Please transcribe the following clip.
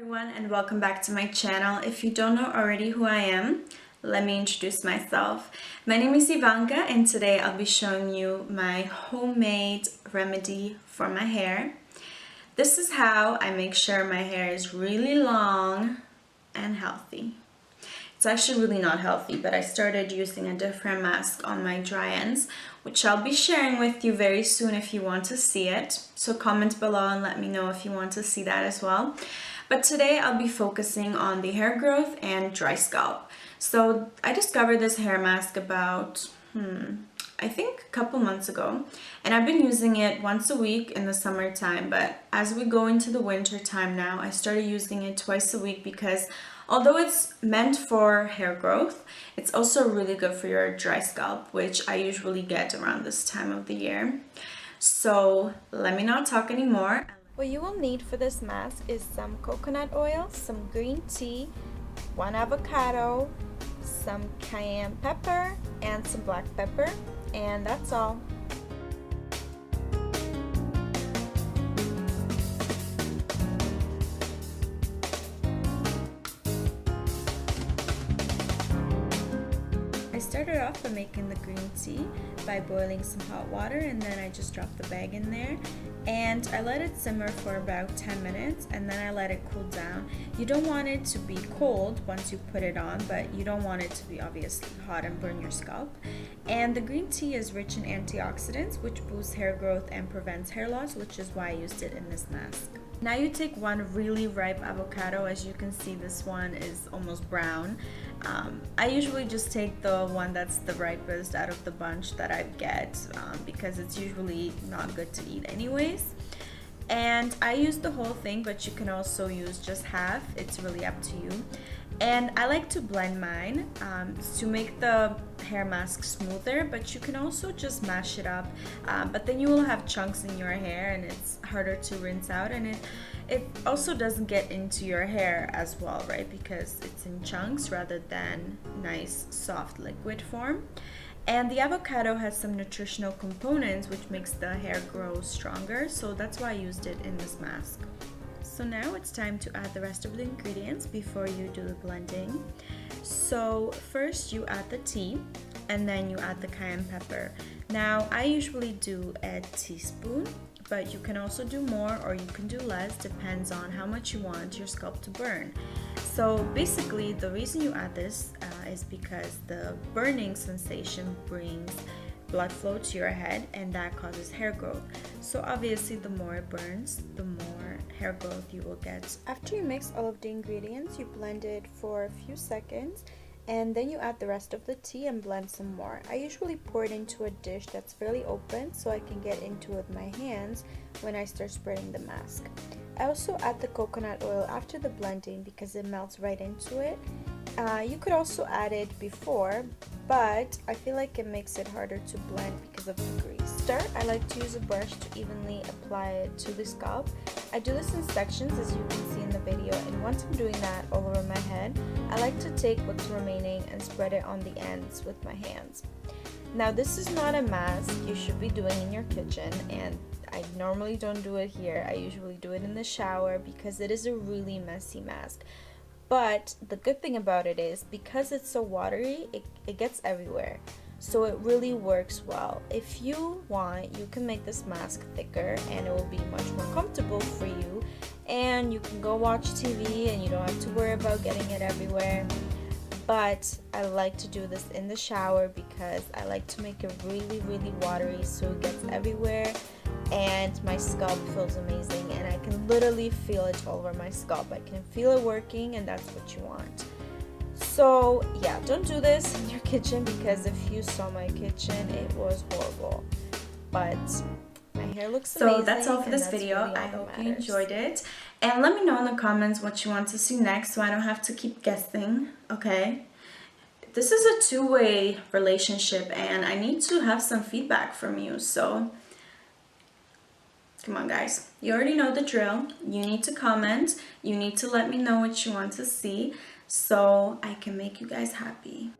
Everyone, and welcome back to my channel. If you don't know already who I am, let me introduce myself. My name is Ivanka, and today I'll be showing you my homemade remedy for my hair. This is how I make sure my hair is really long and healthy. It's actually really not healthy, but I started using a different mask on my dry ends, which I'll be sharing with you very soon if you want to see it. So comment below and let me know if you want to see that as well. But today I'll be focusing on the hair growth and dry scalp. So I discovered this hair mask about, I think a couple months ago, and I've been using it once a week in the summertime, but as we go into the winter time now, I started using it twice a week because although it's meant for hair growth, it's also really good for your dry scalp, which I usually get around this time of the year. So let me not talk anymore. What you will need for this mask is some coconut oil, some green tea, 1 avocado, some cayenne pepper, and some black pepper, and that's all. I started off by making the green tea by boiling some hot water, and then I just dropped the bag in there and I let it simmer for about 10 minutes and then I let it cool down. You don't want it to be cold once you put it on, but you don't want it to be obviously hot and burn your scalp. And the green tea is rich in antioxidants, which boosts hair growth and prevents hair loss, which is why I used it in this mask. Now you take one really ripe avocado. As you can see, this one is almost brown. I usually just take the one that's the ripest out of the bunch that I get because it's usually not good to eat anyways. And I use the whole thing, but you can also use just half. It's really up to you. And I like to blend mine to make the hair mask smoother, but you can also just mash it up, but then you will have chunks in your hair and it's harder to rinse out, and it also doesn't get into your hair as well, right, because it's in chunks rather than nice soft liquid form. And the avocado has some nutritional components which makes the hair grow stronger, so that's why I used it in this mask. So now it's time to add the rest of the ingredients before you do the blending. So first you add the tea and then you add the cayenne pepper. Now I usually do a teaspoon, but you can also do more or you can do less, depends on how much you want your scalp to burn. So basically the reason you add this is because the burning sensation brings blood flow to your head and that causes hair growth. So obviously the more it burns, the more hair growth you will get. After you mix all of the ingredients, you blend it for a few seconds and then you add the rest of the tea and blend some more. I usually pour it into a dish that's fairly open so I can get into it with my hands when I start spreading the mask. I also add the coconut oil after the blending because it melts right into it. You could also add it before, but I feel like it makes it harder to blend because of the grease. To start, I like to use a brush to evenly apply it to the scalp. I do this in sections as you can see in the video, and once I'm doing that all over my head, I like to take what's remaining and spread it on the ends with my hands. Now this is not a mask you should be doing in your kitchen, and I normally don't do it here. I usually do it in the shower because it is a really messy mask. But the good thing about it is because it's so watery, it gets everywhere. So it really works well. If you want, you can make this mask thicker and it will be much more comfortable for you. And you can go watch TV and you don't have to worry about getting it everywhere. But I like to do this in the shower because I like to make it really, really watery so it gets everywhere and my scalp feels amazing and I can literally feel it all over my scalp. I can feel it working, and that's what you want. So yeah, don't do this in your kitchen because if you saw my kitchen, it was horrible. But my hair looks amazing. So that's all for this video. Really I hope you enjoyed it. And let me know in the comments what you want to see next so I don't have to keep guessing, okay? This is a two-way relationship and I need to have some feedback from you. So come on guys, you already know the drill. You need to comment. You need to let me know what you want to see so I can make you guys happy.